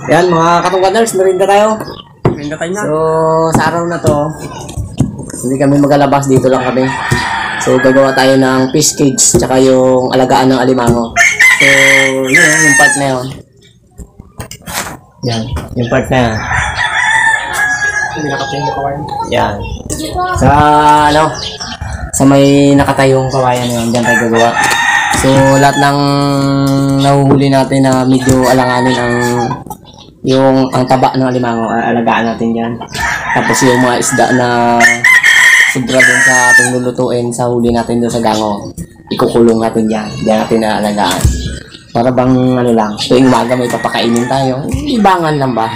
Yan mga katungganers, merinda tayo. Merinda tayo na. So sa araw na to, hindi kami magalabas, dito lang kami. So gagawa tayo ng fish cage tsaka yung alagaan ng alimango. So yun, yung part na yun. Yan, yung part na yan. Hindi nakapin yung kawayan. Yan. Sa ano, sa may nakatayong kawayan na yun, dyan tayo gagawa. So lahat ng nahuhuli natin na medyo alanganin ang taba ng alimango, alagaan natin yan. Tapos yung mga isda na sobra dun sa ating lulutuin sa huli natin doon sa gango, ikukulong natin yan. Diyan natin naalagaan. Para bang ano lang, tuwing umaga may papakainin tayo. Libangan lang ba?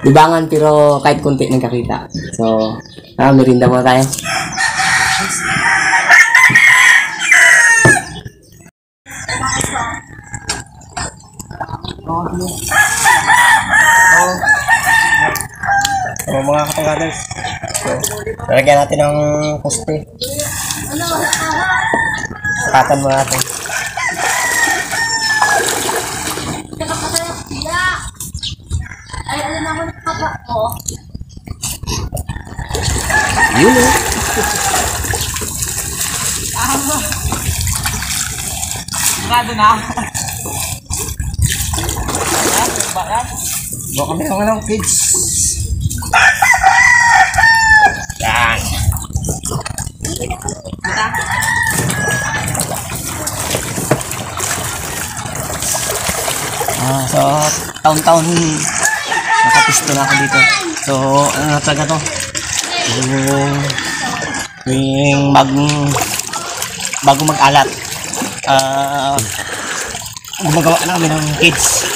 Libangan pero kahit konti nagkakita. So, merinda muna tayo. So, mga katungganers, lalagyan natin ng poste. Sakatan mo natin. Ay, alam ako ng papa ko. Yun o. Sigurado na. Bawa kami ng anong kids. Yan. So, taon-taon nakapisto na ako dito. So, ano na talaga to? Yung bago mag-alat, gumagawa na kami ng kids.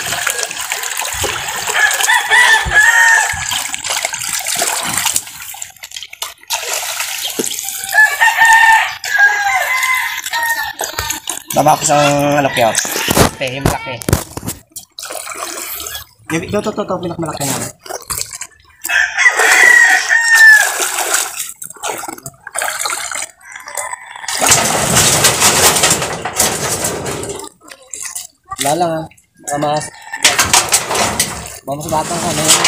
Baba ko sa ano kaya? Okay, malaki. Ito, pinakamalaki na. Wala lang ha. Mas batang ka na yun.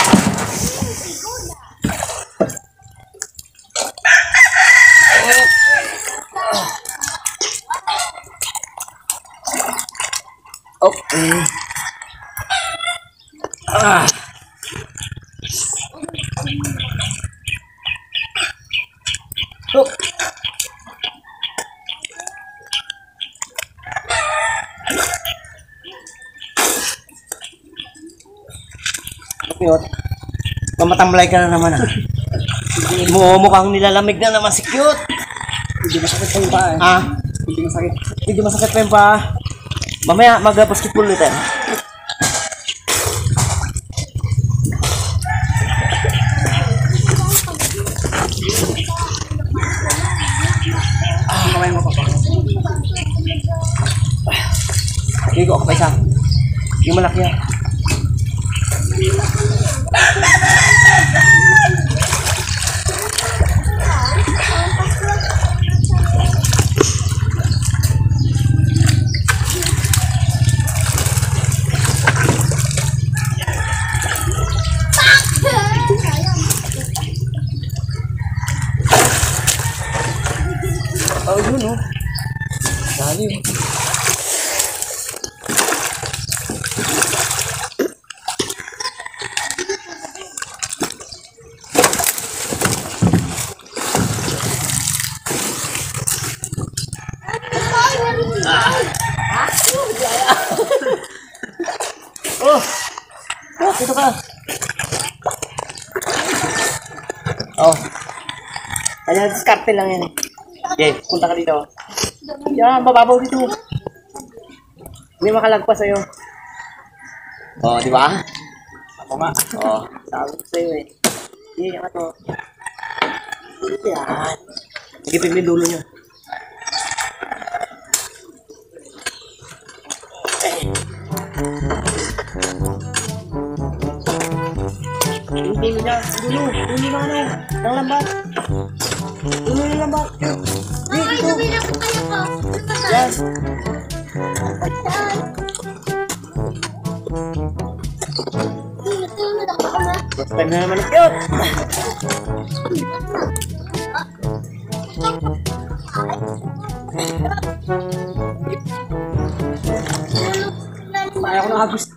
Okay. Oh. Cute. Mamatamlay ka na naman ah. Mukhang nilalamig na naman si Cute. Hindi masakit pa yung paa eh. Ah? Hindi masakit pa yung paa. Mamaya mag-basketball ulit eh. Kawayan mo pa pa. Ligo ako pa isa. Yung malaki yan. Oh, yun oh. Dali oh. Oh, dito ka. Oh. Kaya diskarte lang yan eh. Okay, punta ka dito. Yan, mababaw dito. Hindi makalagpas sa'yo. Oh, di ba? Ako nga. Oh, sabi ko sa'yo eh. Hindi, yan to. Yan. Higipin mo yung dulo niya. Hindi mo niya. Dulo. Dulo na ano. Nang lambat. Dulo na lambat. Dito. Yan. Time na naman yun. Kaya ko na hagis.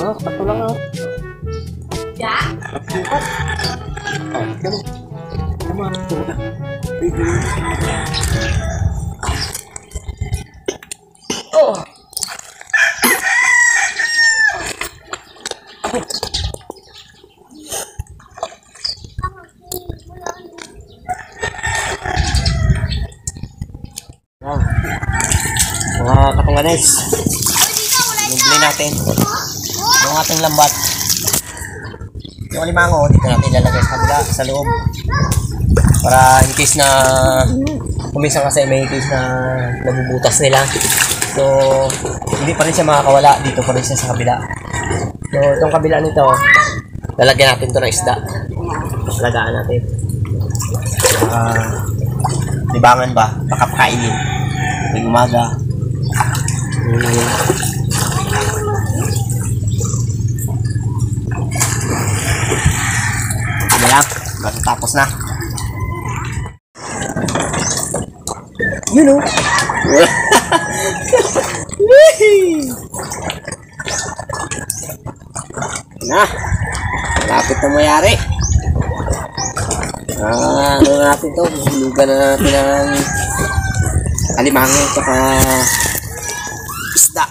Oh, pato lang ah. Oh. Mga katunganes, bibili natin yung ating lambat. Yung alimango, dito natin ilalagay sa kabila, sa loob. Para in case na, kuminsan kasi may case na nabubutas nila. So, hindi pa rin siya makakawala. Dito pa rin siya sa kabila. So, itong kabila nito, lalagyan natin ito ng isda. Lagaan natin. Libangan ba? Baka pakainin. May umaga. Ayan, tapos na. You know. Na, malapit na mayari. Ano natin to? Hulugan na natin ng alimango at saka isda.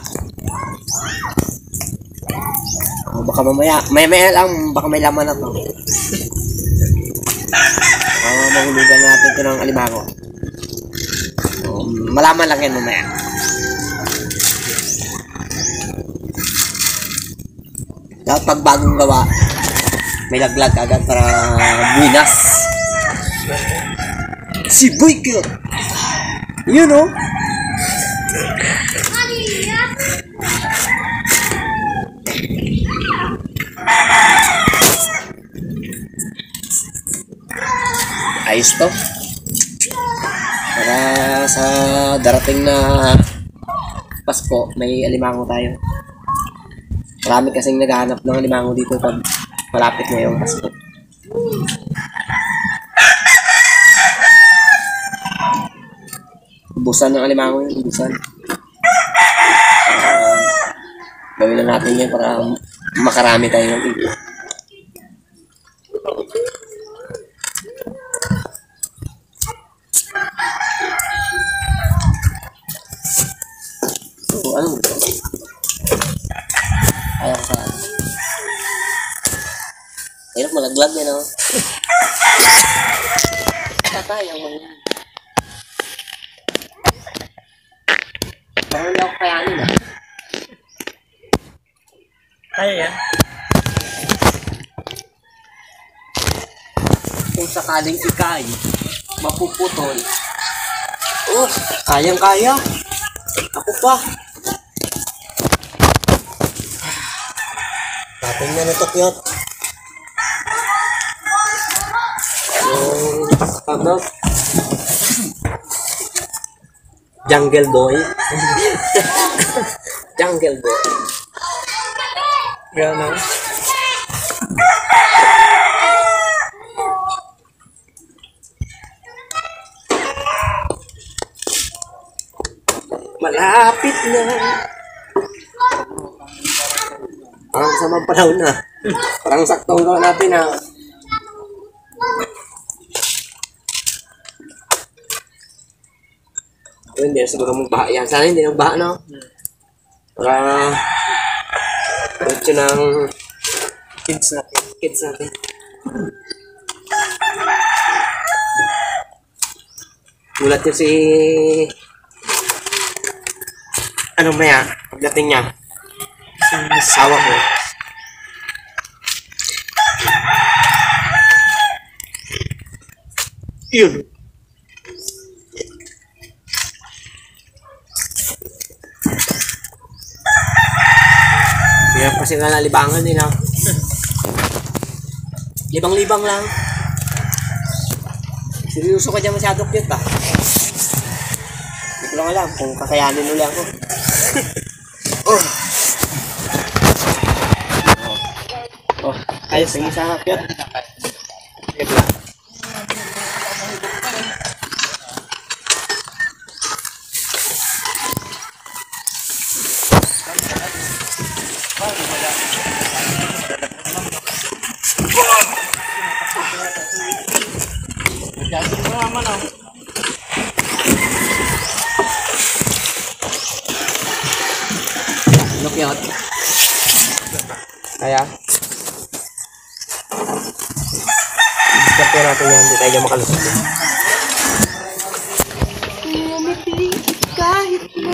Baka mamaya, maya lang, baka may laman na to. Mahulugan natin ito ng alimango. Malaman lang yan mamaya. Dapat pag bagong gawa, may laglag agad para buinas. Si Boyka! You know? Ayos to. Para sa darating na Pasko, may alimango tayo. Marami kasing naghahanap ng alimango dito pag malapit na yung Pasko. Ubusan ng alimango yun, ubusan. Gawin na natin yun para makarami tayo ng video. So, ano? Ayaw ko sa... Hirap malaglag yan, oh. Tatay, ang mga... Parang hindi ako kayanin, ah. Kaya yan. Kung sakaling ikay, mapuputol. Oh, kayang-kaya. Ako pa. Tapin na ito, Kyot. Ano? Jungle Boy. Jungle Boy. Gano'n. Malapit na. Parang sa mga panahon na. Parang saktong gawin natin na. Hindi na siguro magbaha yan. Sana hindi nagbaha, no? Para ito ng kids natin. Gulat yun si ano maya, pagdating niya asawa ko. Yun. Meron kasi nga nalibangan din ha. Libang-libang lang. Seryoso ka dyan masyado cute ha. Hindi ko lang alam kung kakayanin ulit ako. Oh. Oh, ayos ang isa cute. Cute lang. Look yun. Kaya discarte natin yan. Hindi tayo makalusot. Kahit na.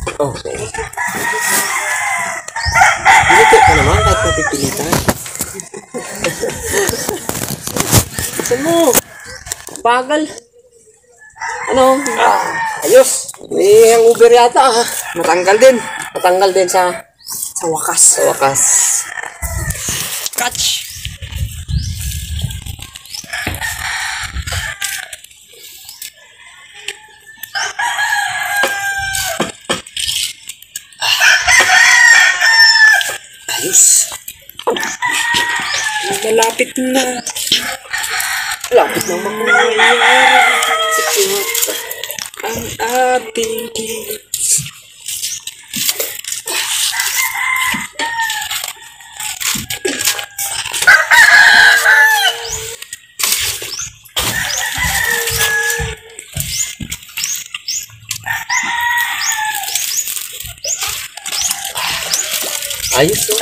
Okay. Dito ka naman kahit napipilitan. Saan mo? Bagal. Ano? Ayos. May ang Uber yata ha. Matanggal din. Matanggal din sa wakas. Sa wakas. Catch. Ayos. Malapit na. Lapit na mangyayari. Ang ating kids. Ayos to.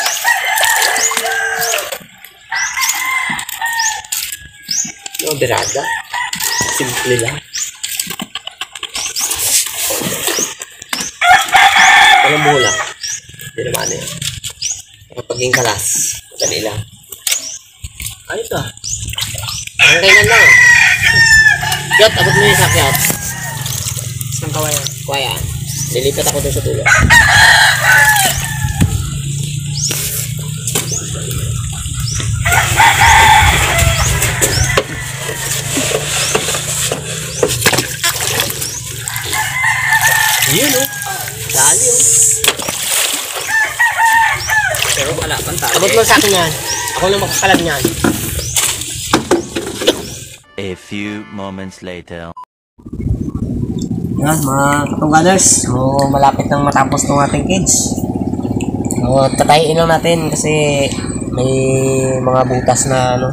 Moderada. Simple lang. Walang mula. Hindi naman eh. Kapaging kalas. Madali lang. Ayos ah. Ang kainan lang. Yot, abot mo yung sakyat. Isang kawayan. Kuya, lilipat ako doon sa tulo. Yun o. Dali o. Pero wala pang tali. Abot mo sa akin yan. Ako lang magkakalag niyan. A few moments later. Yan mga katungganers. So malapit nang matapos ng ating kids. So tatayin lang natin kasi may mga butas na ano.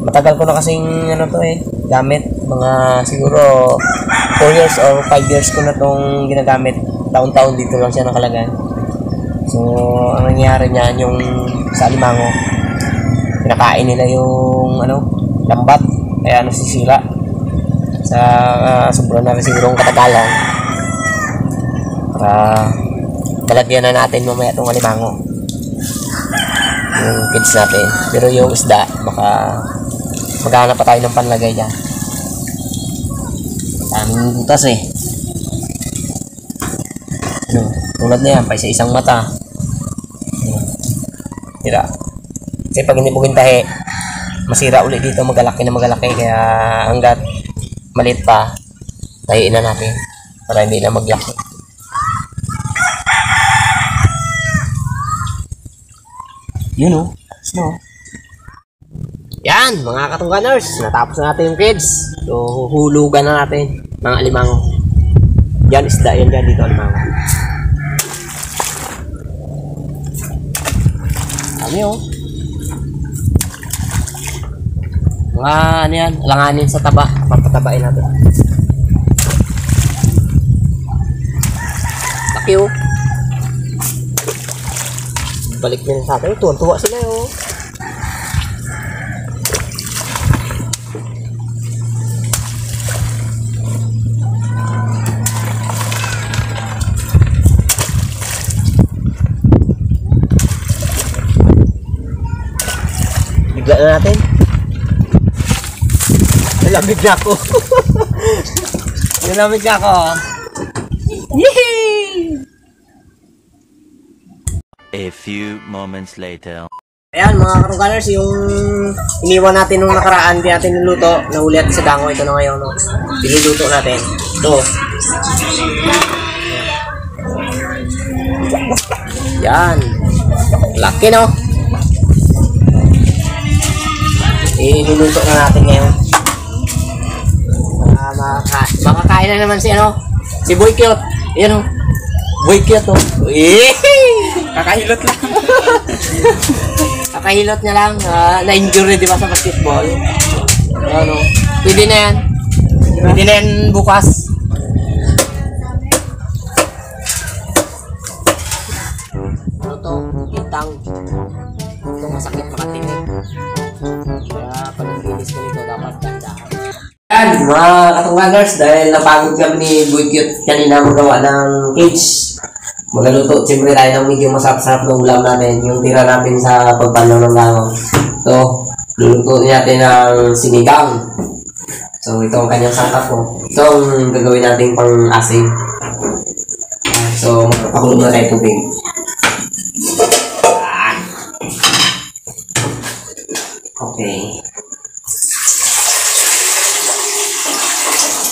Matagal ko na kasing ano to eh. Gamit. Mga siguro 4 years or 5 years ko na tong ginagamit. Taon-taon dito lang siya nakalagay. So, ang nangyari niyan yung sa alimango, pinakain nila yung ano, lambat. Kaya nasisira. Sa sobrang na rin sigurong katagalan. Talagyan na natin mamaya itong alimango. Yung kids natin. Pero yung isda, baka maghanap pa tayo ng panlagay dyan. Daming butas eh. Ano, tulad na yan, pa isa-isang mata. Tira. Kasi pag hindi mo gintahe, masira ulit dito, magalaki na magalaki. Kaya hanggat maliit pa, tahiin na natin para hindi na maglaki. Yun o. No. Yan, mga katungganers, natapos na natin yung kids. So, hulugan na natin mga alimango. Yan, isda yan dyan dito, alimango. Kami oh. Mga ano yan, alanganin sa taba. Papatabain natin. Laki oh. Balik din sa atin. Tuwan-tuwa sila oh. Bigla na natin. Nalamig na ako. Nilamig ka ako. Yehey! A few moments later. Ayan mga karungkaners, yung iniwan natin nung nakaraan, di natin niluto, nahuli natin sa dango, ito na ngayon, no? Iluluto natin. Ito. Yan. Laki, no? Iluluto na natin ngayon. Makakain na naman si, ano? Si Boy Cute. Yan, no? Boy Cute, no? Kakahilot lang. Kakahilot niya lang, na-injury di ba sa basketball? Ano? Pwede na yan. Pwede na yan bukas. Ano to? Itang. Ito masakit makatinig. Kaya pag nag-release ko nito, dapat gandahan. Yan, mga katungganers, dahil napagod kami ni Boy Cute kanina magawa ng cage. Magaluto, siyempre tayo ng medyo masarap-sarap na ulam natin, yung tira natin sa pagpanaw ng langaw. Ito, luluto natin ng sinigang. So, ito ang kanyang sangkap ko. Ito ang gagawin natin pang asin. So, magpapakulo na tayo tubig. Okay.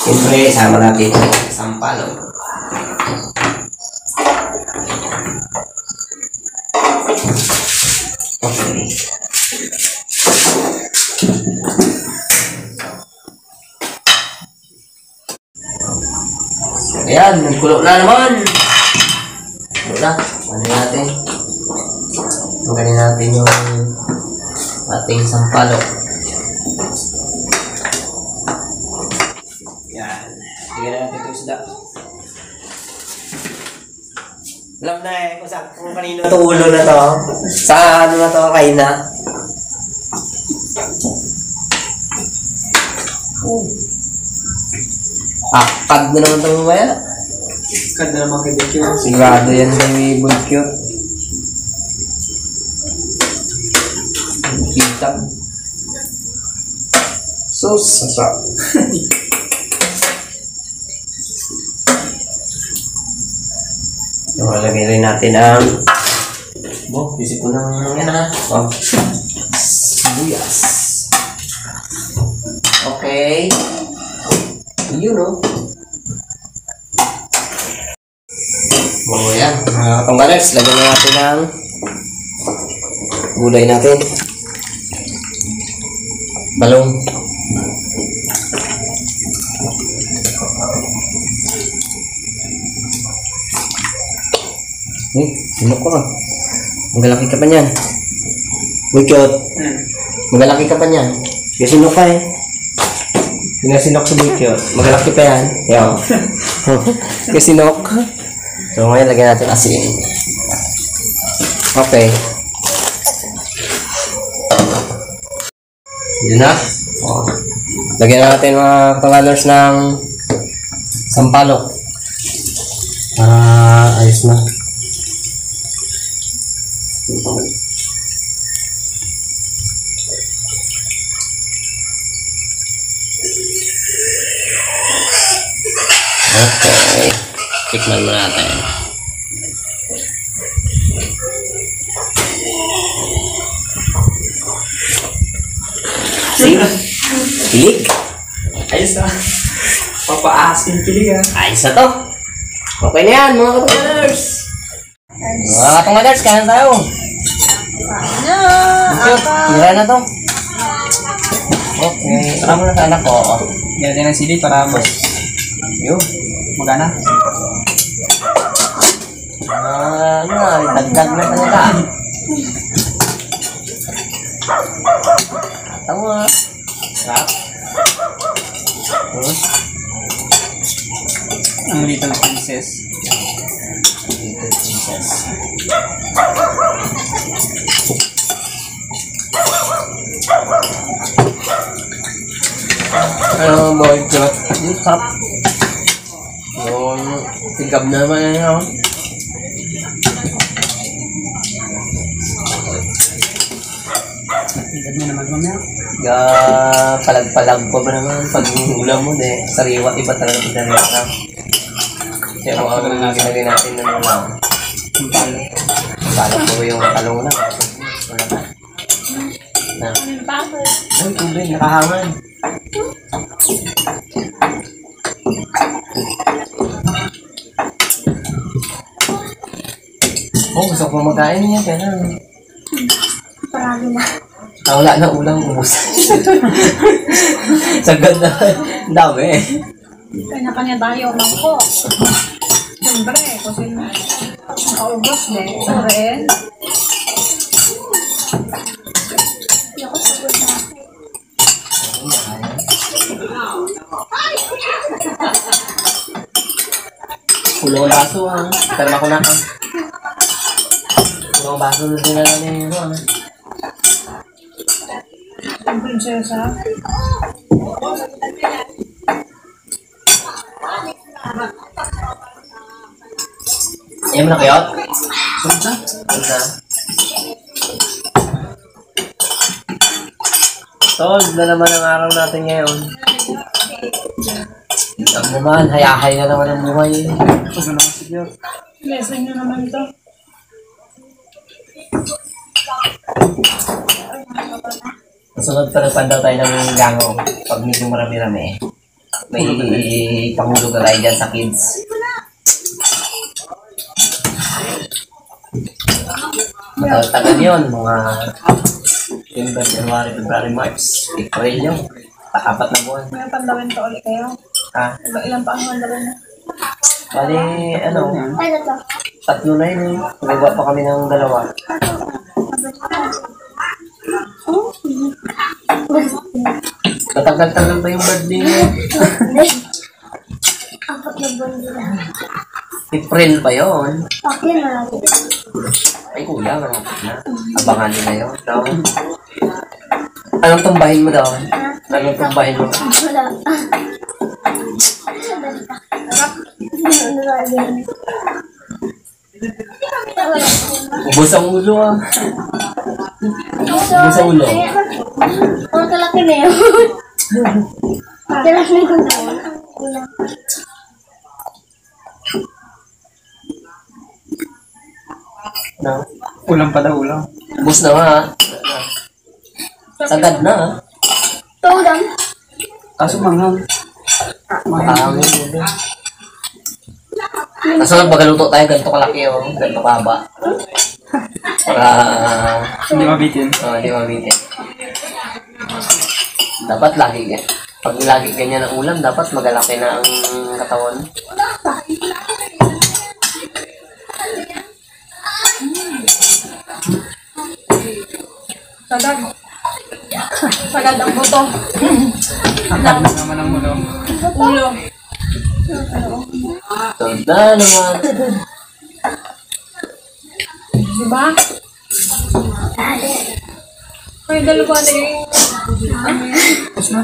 Siyempre, sama natin ang sampalok. Okay. Ayan, nagkulo na naman. Kulo na. Ano natin? Tanggalin natin yung ating sampalok. Yan. Tingnan natin ito isda. Alam na kung kanino ito ulo na to. Sa ano na to, kain na. Akad na naman ito mamaya. Kad na naman kay Becky. Sigurado yan sa may Boy Cute. Kitang. So, sasap. So, lagay rin natin ang isip ko ng yan ha. Sibuyas. Okay. Yun o. Yan. Mga katungganers, lagyan na natin ang gulay natin. Balong. Sinok ko ka. Magalaki ka pa niyan. Bukot. Magalaki ka pa niyan. Kasi sinok ka eh. Pinasinok sa bukot. Magalaki pa yan. Yaw. Kasi sinok. So ngayon lagyan natin asin. Okay. Yun na. Lagyan natin mga katungganers ng sampalok. Ayos na. Okay. Tikman mo natin. See? Pilik. Ayos na. Papaasin kilig ah. Ayos na to. Okay na yan mga katungganers. Mga katungganers, kanan tayo. Tira na to. Okay. Tara mo na sa anak ko. Yan din ang sili para mas Yun. magana. Ano na, dagdag na talaga. Tawa. Sarap. Ang Little Princess. Little Princess. Ano boy, Jot? Yung sarap. Yung tigab naman yun. Edad mo naman mamaya. Palag-palag pa ba naman pag ulam mo, sariwa, iba talaga ito na. Pero ang ginagay natin na lang. Pala po yung talong lang. Wala na. Ay, tubig, nakahangan. Oh, gusto ko magkain niya, kaya na. Parami na. Wala na ulang ubus. Sagad na. Ang dami eh. Kanya-kanya tayo mangko. Siyempre, kasi nakaubos din. Ito rin. Hindi ako sagot na. Pulong baso ah. Tarma ko na ah. Pulong baso na din na lang yung ah. Ang prinsesa. Ayaw mo na kayot? Sunod na. Tol, na naman ang araw natin ngayon. Ang naman, hayahay na naman ang buhay. Ito naman siguro. Lesson nyo naman ito. Sunod pa daw tayo ng gango. Pag medyo marami-rami. May pangulog na tayo dyan sa kids. Matagal yun, mga December, January, February, March, April yun. Apat na buwan. May pandawin to ulit kayo. Ah, Ilan pa ang pandawin na? bali, ano, Ano to? 3 na yun. Nagawa pa kami ng 2. Matagal-tagal pa yung birthday niya. Apat na buwan nila. April pa yun. Okay na lang. Ay kuya, malapit na. Abangan nila yun. So, anong tumbahin mo daw? Anong tumbahin mo? Wala. Ubus ang ulo ah. Ubus ang ulo. Ang kalaki na yun. Kailangan na yung ulang. No? Ulam pa daw, ulam. Ubus na nga ah. Sagad na ah. Tawag Kaso manghang. Makahangin mo din. Kasunod magaluto tayo, ganito kalaki oh. Ganito kahaba. Para Hindi mabitin. di mabitin. Dapat lagi yan. Pag lagi ganyan ang ulam, dapat magalaki na ang katawan. Sagad. Sagad ang buto. Akad na naman ang ulam. Ulo. Tanda naman. Diba? Ay, dalawa na yung... Tapos na.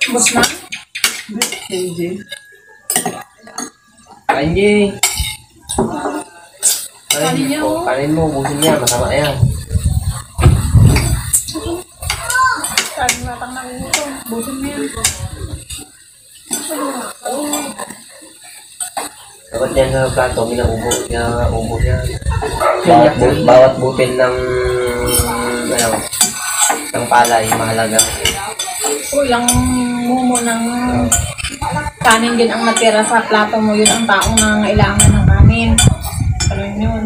Bus na? KJ. Kain Jay. Kanin niya, oh. Kanin mo, ubusin niya. Masama yan. Sabi nga tang nakuto. Busin mo yan. Dapat yan sa plato, minaubo yan. Bawat butil ng ng palay, mahalaga. Yung mumo ng kanin din ang natira sa plato mo. Yun ang taong nangailangan ng kanin. Ano yun?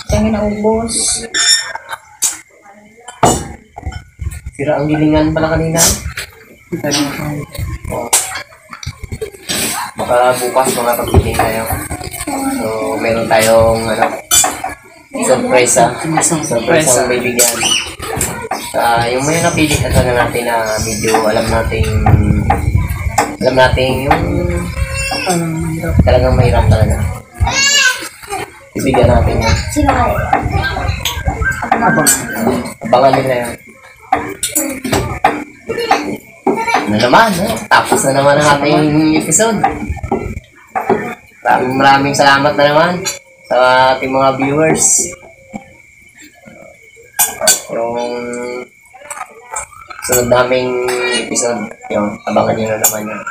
Kaya naubos. Sira ang gilingan pala kanina. Oh. Baka bukas mga pagpiling tayo. So, meron tayong surprise surprise ang bibigyan. Yung may napili na natin na medyo alam natin yung talagang mahirap talaga. Bibigyan natin yun. Sino nga eh? Abangan nila yun. Ano naman, tapos na naman ang ating episode. Maraming salamat na naman sa ating mga viewers. yung sunod naming episode, yun, abangan nyo na naman yun.